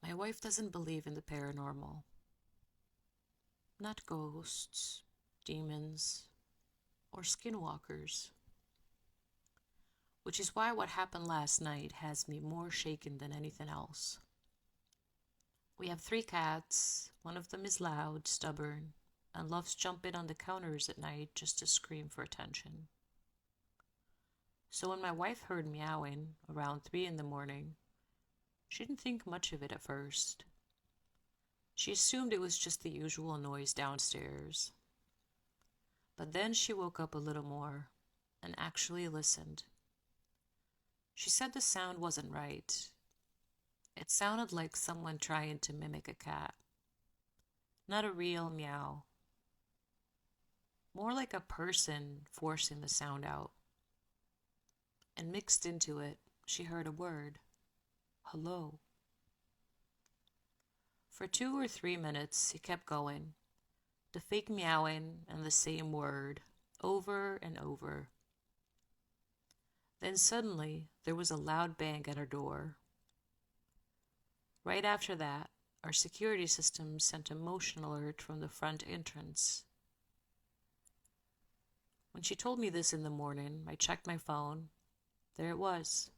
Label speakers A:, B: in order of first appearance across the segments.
A: My wife doesn't believe in the paranormal. Not ghosts, demons, or skinwalkers. Which is why what happened last night has me more shaken than anything else. We have 3 cats. One of them is loud, stubborn, and loves jumping on the counters at night just to scream for attention. So when my wife heard meowing around 3 in the morning, she didn't think much of it at first. She assumed it was just the usual noise downstairs. But then she woke up a little more and actually listened. She said the sound wasn't right. It sounded like someone trying to mimic a cat. Not a real meow. More like a person forcing the sound out. And mixed into it, she heard a word. Hello. For 2 or 3 minutes, it kept going. The fake meowing and the same word, over and over. Then suddenly, there was a loud bang at our door. Right after that, our security system sent a motion alert from the front entrance. When she told me this in the morning, I checked my phone. There it was.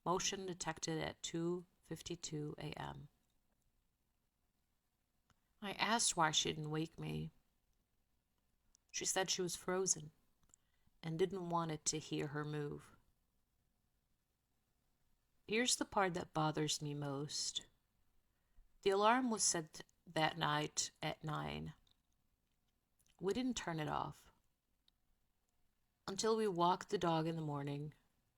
A: Motion detected at 2:52 a.m. I asked why she didn't wake me. She said she was frozen and didn't want it to hear her move. Here's the part that bothers me most. The alarm was set that night at 9. We didn't turn it off until we walked the dog in the morning,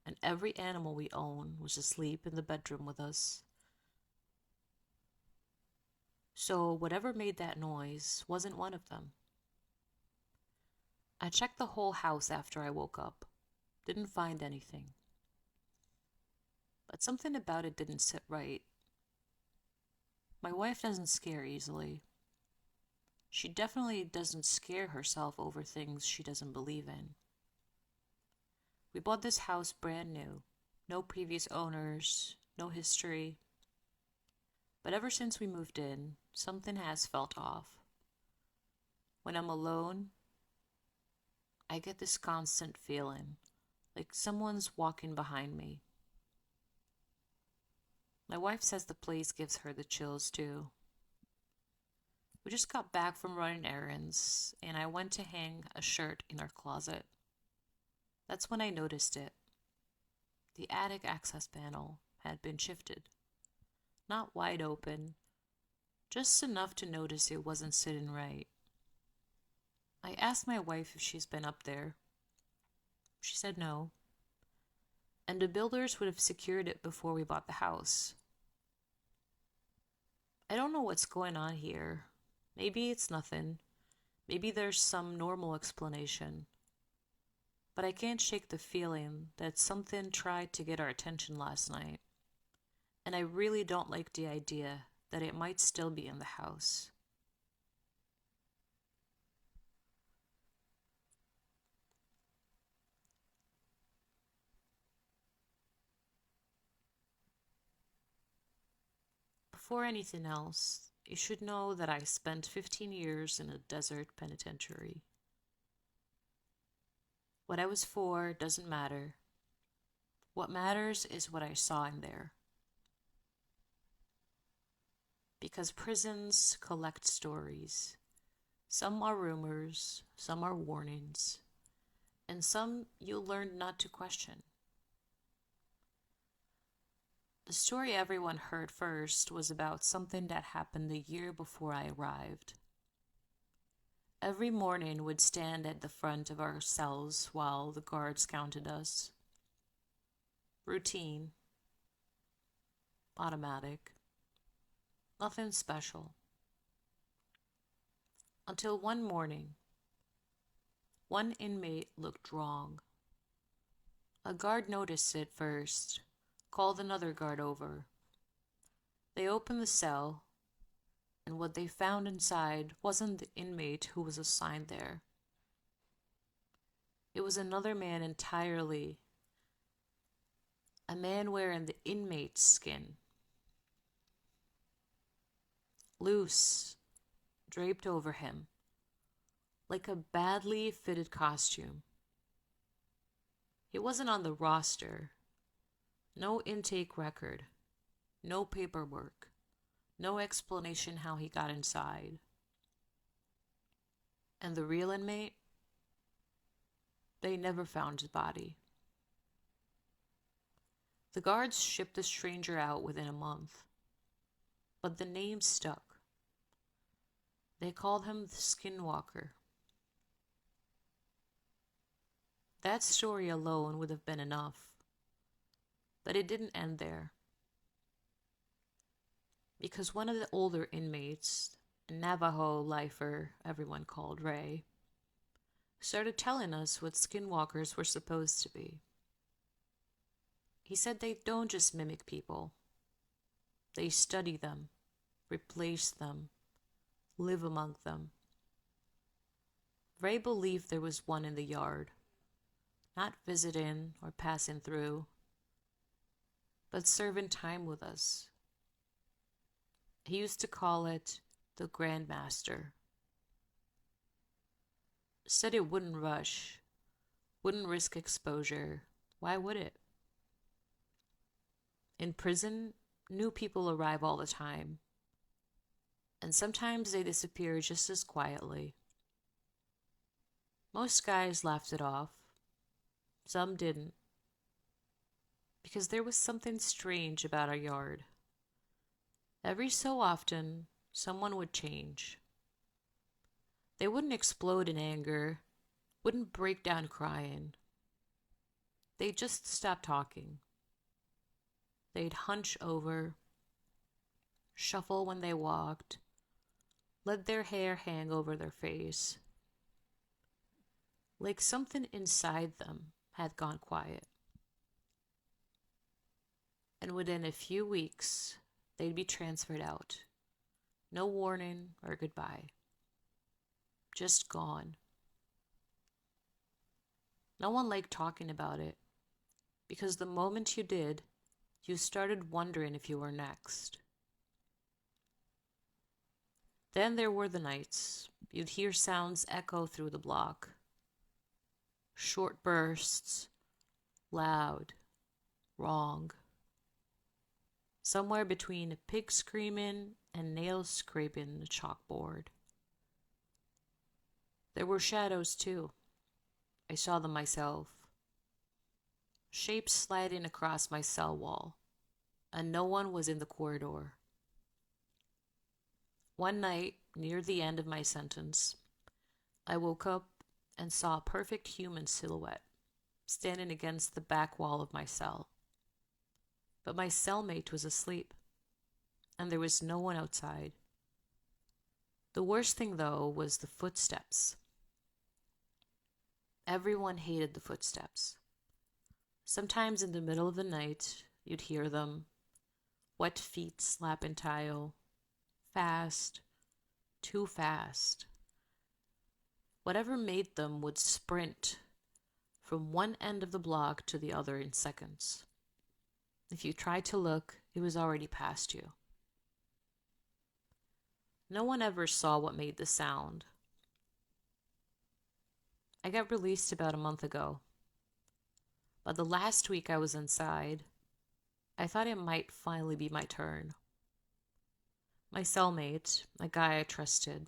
A: and every animal we own was asleep in the bedroom with us. So whatever made that noise wasn't one of them. I checked the whole house after I woke up. Didn't find anything. But something about it didn't sit right. My wife doesn't scare easily. She definitely doesn't scare herself over things she doesn't believe in. We bought this house brand new. No previous owners, no history. But ever since we moved in, something has felt off. When I'm alone, I get this constant feeling, like someone's walking behind me. My wife says the place gives her the chills too. We just got back from running errands, and I went to hang a shirt in our closet. That's when I noticed it. The attic access panel had been shifted. Not wide open, just enough to notice it wasn't sitting right. I asked my wife if she's been up there. She said no. And the builders would have secured it before we bought the house. I don't know what's going on here. Maybe it's nothing. Maybe there's some normal explanation. But I can't shake the feeling that something tried to get our attention last night. And I really don't like the idea that it might still be in the house. Before anything else, you should know that I spent 15 years in a desert penitentiary. What I was for doesn't matter. What matters is what I saw in there. Because prisons collect stories. Some are rumors, some are warnings, and some you learn not to question. The story everyone heard first was about something that happened the year before I arrived. Every morning we'd stand at the front of our cells while the guards counted us. Routine. Automatic. Nothing special. Until one morning, one inmate looked wrong. A guard noticed it first, called another guard over. They opened the cell, and what they found inside wasn't the inmate who was assigned there. It was another man entirely, a man wearing the inmate's skin. loose, draped over him, like a badly fitted costume. He wasn't on the roster. No intake record. No paperwork. No explanation how he got inside. And the real inmate? They never found his body. The guards shipped the stranger out within a month. But the name stuck. They called him the Skinwalker. That story alone would have been enough. But it didn't end there. Because one of the older inmates, a Navajo lifer everyone called Ray, started telling us what skinwalkers were supposed to be. He said they don't just mimic people. They study them, replace them, live among them. Ray believed there was one in the yard, not visiting or passing through, but serving time with us. He used to call it the Grandmaster. Said it wouldn't rush, wouldn't risk exposure. Why would it? In prison, new people arrive all the time, and sometimes they disappear just as quietly. Most guys laughed it off. Some didn't, because there was something strange about our yard. Every so often, someone would change. They wouldn't explode in anger, wouldn't break down crying. They'd just stop talking. They'd hunch over, shuffle when they walked, let their hair hang over their face. Like something inside them had gone quiet. And within a few weeks, they'd be transferred out. No warning or goodbye. Just gone. No one liked talking about it, because the moment you did, you started wondering if you were next. Then there were the nights. You'd hear sounds echo through the block. Short bursts, loud, wrong. Somewhere between a pig screaming and nails scraping the chalkboard. There were shadows too. I saw them myself. Shapes sliding across my cell wall, and no one was in the corridor. One night, near the end of my sentence, I woke up and saw a perfect human silhouette standing against the back wall of my cell. But my cellmate was asleep, and there was no one outside. The worst thing, though, was the footsteps. Everyone hated the footsteps. Sometimes in the middle of the night, you'd hear them. Wet feet slapping tile. Fast. Too fast. Whatever made them would sprint from one end of the block to the other in seconds. If you tried to look, it was already past you. No one ever saw what made the sound. I got released about a month ago. But the last week I was inside, I thought it might finally be my turn. My cellmate, a guy I trusted,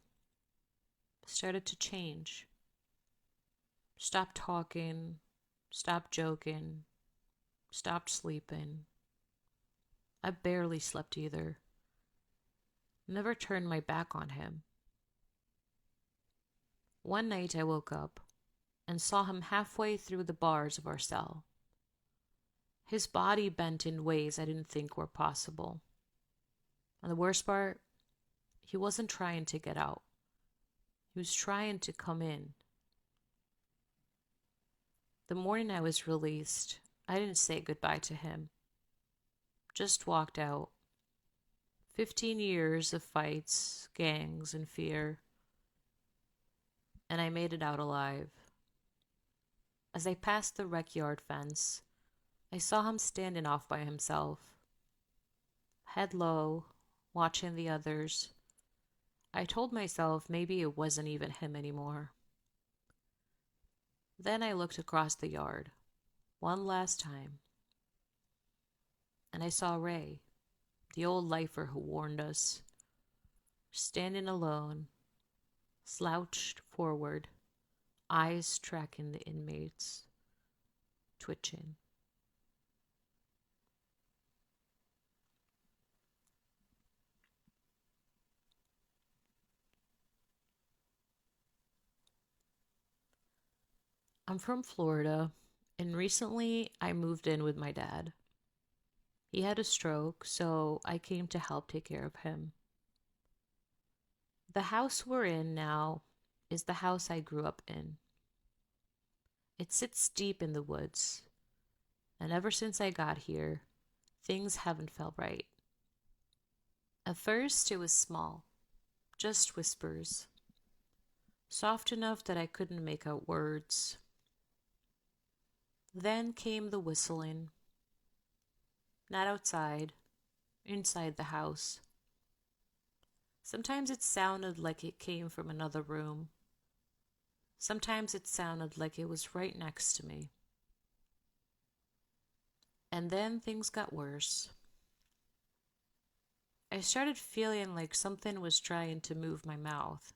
A: started to change. Stopped talking, stopped joking, stopped sleeping. I barely slept either. Never turned my back on him. One night I woke up and saw him halfway through the bars of our cell. His body bent in ways I didn't think were possible. And the worst part, he wasn't trying to get out. He was trying to come in. The morning I was released, I didn't say goodbye to him. Just walked out. 15 years of fights, gangs, and fear. And I made it out alive. As I passed the rec yard fence, I saw him standing off by himself. Head low, watching the others, I told myself maybe it wasn't even him anymore. Then I looked across the yard, one last time, and I saw Ray, the old lifer who warned us, standing alone, slouched forward, eyes tracking the inmates, twitching. I'm from Florida, and recently I moved in with my dad. He had a stroke, so I came to help take care of him. The house we're in now is the house I grew up in. It sits deep in the woods, and ever since I got here, things haven't felt right. At first, it was small, just whispers, soft enough that I couldn't make out words. Then came the whistling, not outside, inside the house. Sometimes it sounded like it came from another room. Sometimes it sounded like it was right next to me. And then things got worse. I started feeling like something was trying to move my mouth.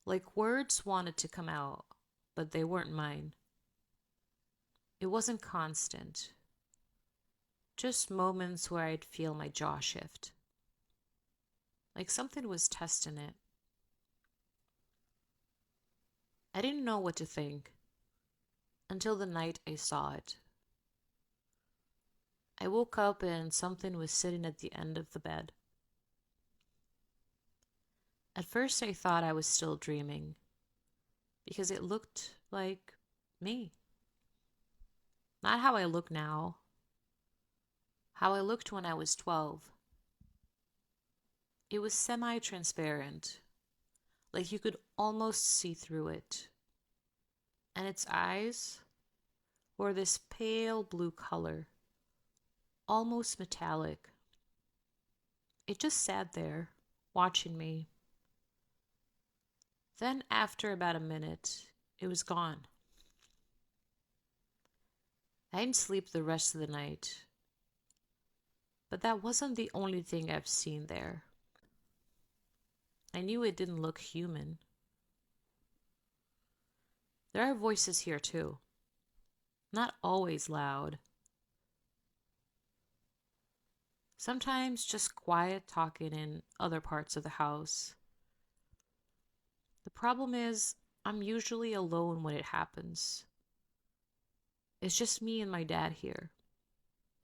A: Like words wanted to come out, but they weren't mine. It wasn't constant. Just moments where I'd feel my jaw shift. Like something was testing it. I didn't know what to think until the night I saw it. I woke up and something was sitting at the end of the bed. At first I thought I was still dreaming because it looked like me. Not how I look now, how I looked when I was 12. It was semi-transparent, like you could almost see through it. And its eyes were this pale blue color, almost metallic. It just sat there, watching me. Then, after about a minute, it was gone. I didn't sleep the rest of the night. But that wasn't the only thing I've seen there. I knew it didn't look human. There are voices here too. Not always loud. Sometimes just quiet talking in other parts of the house. The problem is, I'm usually alone when it happens. It's just me and my dad here,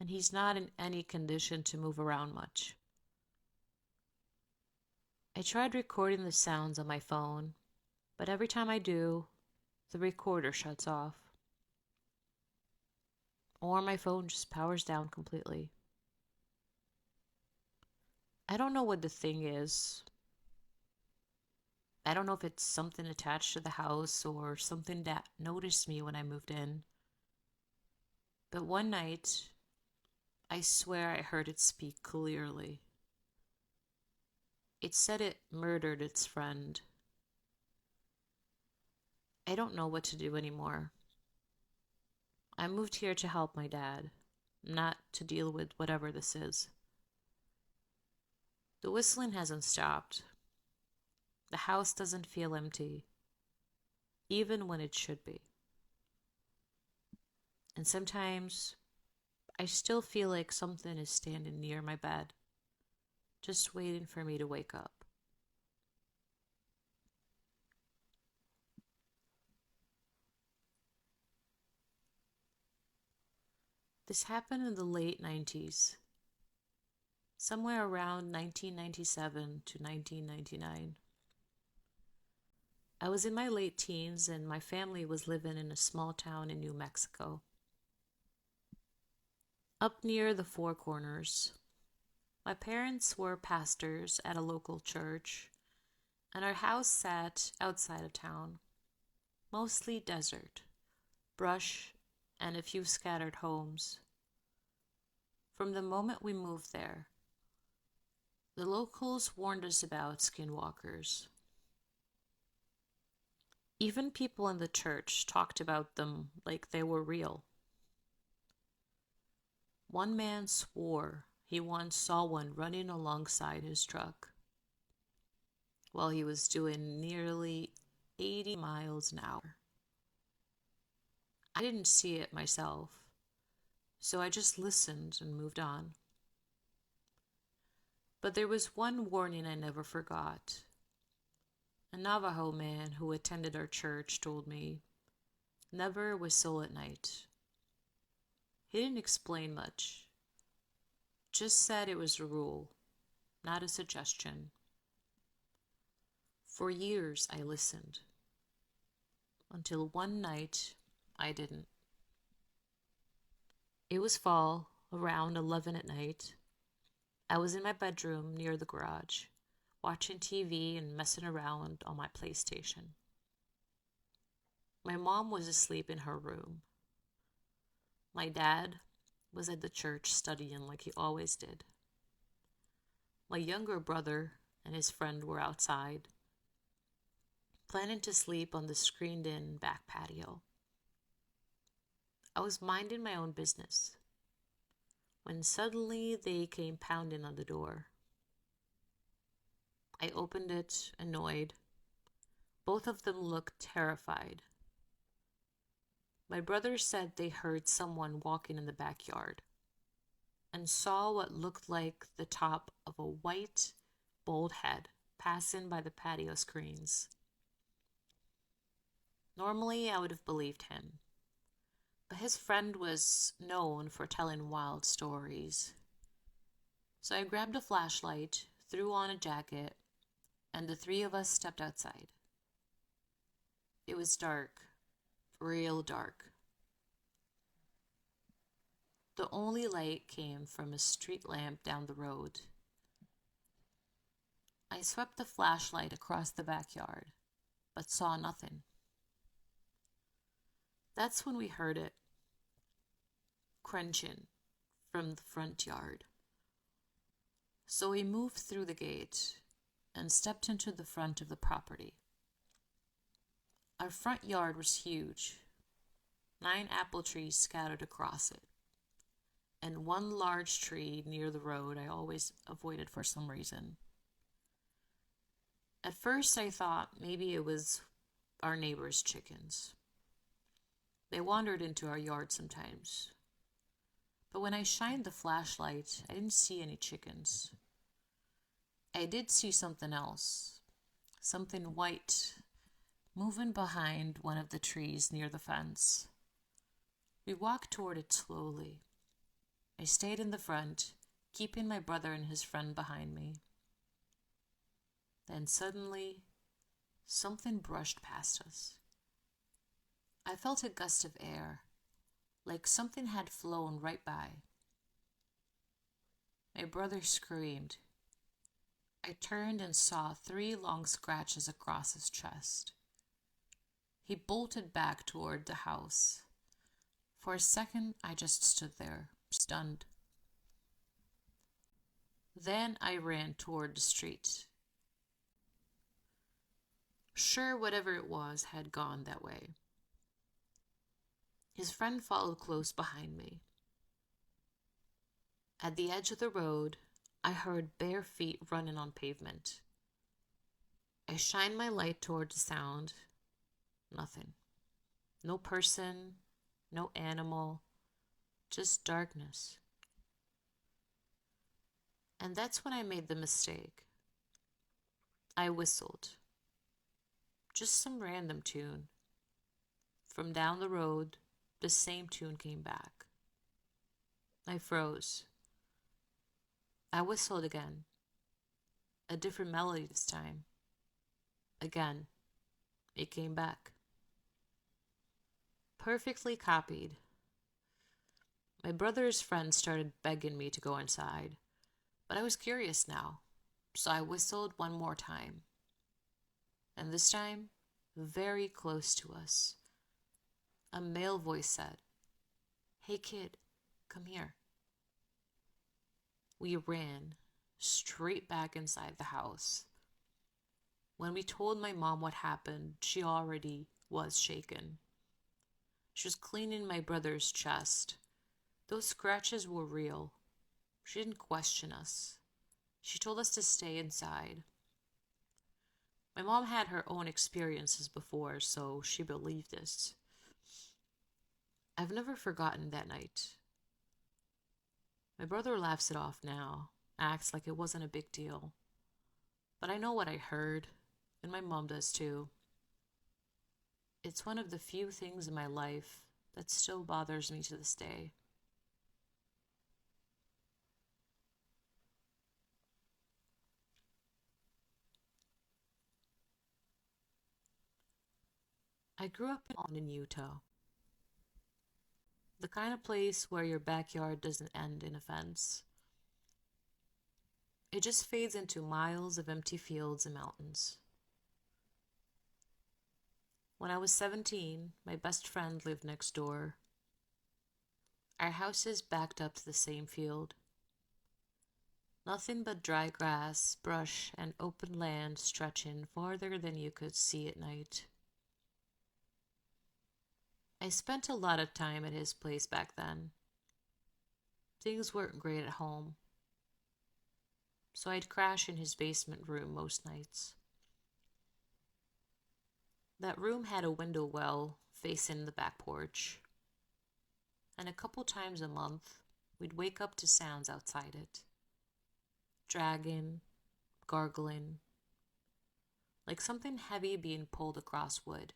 A: and he's not in any condition to move around much. I tried recording the sounds on my phone, but every time I do, the recorder shuts off. Or my phone just powers down completely. I don't know what the thing is. I don't know if it's something attached to the house or something that noticed me when I moved in. But one night, I swear I heard it speak clearly. It said it murdered its friend. I don't know what to do anymore. I moved here to help my dad, not to deal with whatever this is. The whistling hasn't stopped. The house doesn't feel empty, even when it should be. And sometimes I still feel like something is standing near my bed, just waiting for me to wake up. This happened in the late 90s, somewhere around 1997 to 1999. I was in my late teens and my family was living in a small town in New Mexico. Up near the Four Corners. My parents were pastors at a local church, and our house sat outside of town, mostly desert, brush, and a few scattered homes. From the moment we moved there, The locals warned us about skinwalkers. Even people in the church talked about them like they were real. One man swore he once saw one running alongside his truck while he was doing nearly 80 miles an hour. I didn't see it myself, so I just listened and moved on. But there was one warning I never forgot. A Navajo man who attended our church told me, never whistle at night. He didn't explain much, just said it was a rule, not a suggestion. For years I listened, until one night I didn't. It was fall, around 11 at night. I was in my bedroom near the garage, watching TV and messing around on my PlayStation. My mom was asleep in her room. My dad was at the church studying like he always did. My younger brother and his friend were outside, planning to sleep on the screened-in back patio. I was minding my own business when suddenly they came pounding on the door. I opened it, annoyed. Both of them looked terrified. My brother said they heard someone walking in the backyard and saw what looked like the top of a white, bald head passing by the patio screens. Normally, I would have believed him, but his friend was known for telling wild stories. So I grabbed a flashlight, threw on a jacket, and the three of us stepped outside. It was dark, real dark. The only light came from a street lamp down the road. I swept the flashlight across the backyard, but saw nothing. That's when we heard it, crunching from the front yard. So we moved through the gate and stepped into the front of the property. Our front yard was huge, 9 apple trees scattered across it, and one large tree near the road I always avoided for some reason. At first I thought maybe it was our neighbor's chickens. They wandered into our yard sometimes. But when I shined the flashlight, I didn't see any chickens. I did see something else, something white, moving behind one of the trees near the fence. We walked toward it slowly. I stayed in the front, keeping my brother and his friend behind me. Then suddenly, something brushed past us. I felt a gust of air, like something had flown right by. My brother screamed. I turned and saw 3 long scratches across his chest. He bolted back toward the house. For a second, I just stood there, stunned. Then I ran toward the street. Sure, whatever it was had gone that way. His friend followed close behind me. At the edge of the road, I heard bare feet running on pavement. I shined my light toward the sound. Nothing. No person, no animal, just darkness. And that's when I made the mistake. I whistled. Just some random tune. From down the road, the same tune came back. I froze. I whistled again. A different melody this time. Again, it came back. Perfectly copied. My brother's friend started begging me to go inside, but I was curious now, so I whistled one more time. And this time, very close to us, a male voice said, "Hey kid, come here." We ran, straight back inside the house. When we told my mom what happened, she already was shaken. She was cleaning my brother's chest. Those scratches were real. She didn't question us. She told us to stay inside. My mom had her own experiences before, so she believed this. I've never forgotten that night. My brother laughs it off now, acts like it wasn't a big deal. But I know what I heard, and my mom does too. It's one of the few things in my life that still bothers me to this day. I grew up in Utah, the kind of place where your backyard doesn't end in a fence. It just fades into miles of empty fields and mountains. When I was 17, my best friend lived next door. Our houses backed up to the same field. Nothing but dry grass, brush, and open land stretching farther than you could see at night. I spent a lot of time at his place back then. Things weren't great at home, so I'd crash in his basement room most nights. That room had a window well facing the back porch, and a couple times a month, we'd wake up to sounds outside it. Dragging, gargling, like something heavy being pulled across wood.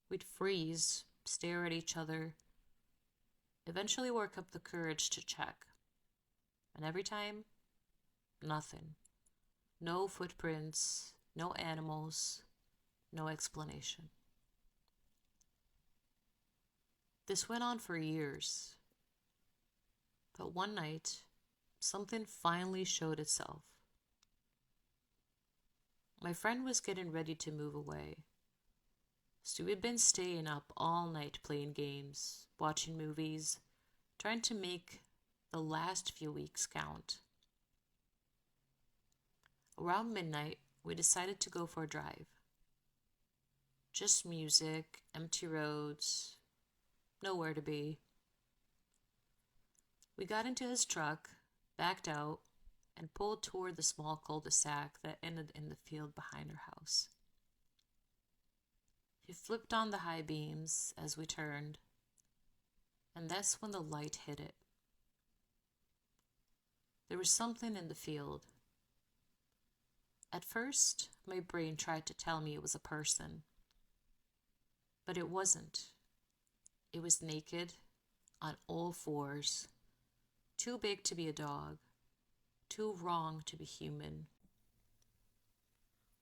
A: We'd freeze, stare at each other, eventually work up the courage to check. And every time, nothing. No footprints, no animals, no explanation. This went on for years. But one night, something finally showed itself. My friend was getting ready to move away. So we'd been staying up all night playing games, watching movies, trying to make the last few weeks count. Around midnight, we decided to go for a drive. Just music, empty roads, nowhere to be. We got into his truck, backed out, and pulled toward the small cul-de-sac that ended in the field behind our house. He flipped on the high beams as we turned, and that's when the light hit it. There was something in the field. At first, my brain tried to tell me it was a person, but it wasn't. It was naked, on all fours, too big to be a dog, too wrong to be human.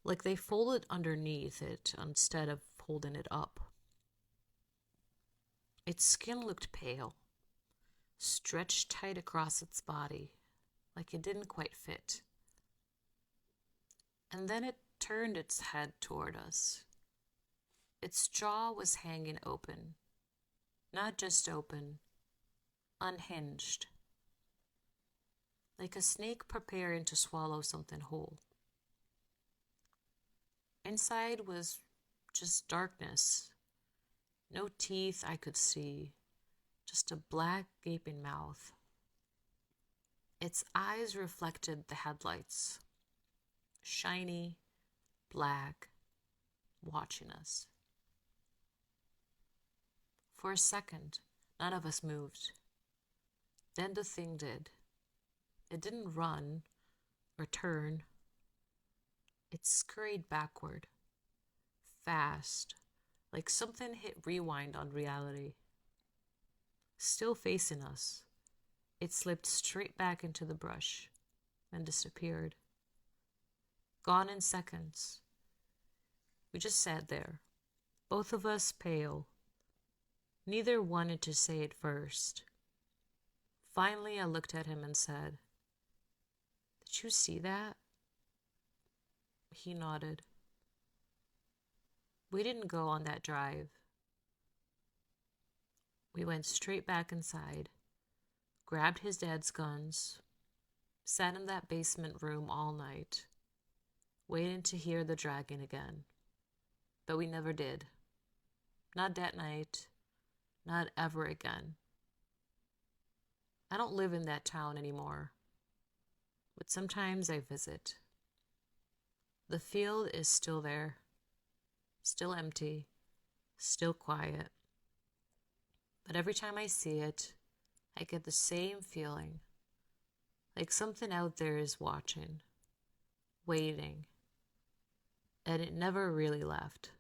A: Like they folded underneath it instead of holding it up. Its skin looked pale, stretched tight across its body, like it didn't quite fit. And then it turned its head toward us. Its jaw was hanging open, not just open, unhinged, like a snake preparing to swallow something whole. Inside was just darkness. No teeth I could see, just a black, gaping mouth. Its eyes reflected the headlights, shiny, black, watching us. For a second, none of us moved. Then the thing did. It didn't run or turn. It scurried backward, fast, like something hit rewind on reality. Still facing us, it slipped straight back into the brush and disappeared. Gone in seconds. We just sat there, both of us pale. Neither wanted to say it first. Finally, I looked at him and said, "Did you see that?" He nodded. We didn't go on that drive. We went straight back inside, grabbed his dad's guns, Sat in that basement room all night, waiting to hear the dragging again. But we never did. Not that night, not ever again. I don't live in that town anymore, but sometimes I visit. The field is still there, still empty, still quiet. But every time I see it, I get the same feeling, like something out there is watching, waiting, and it never really left.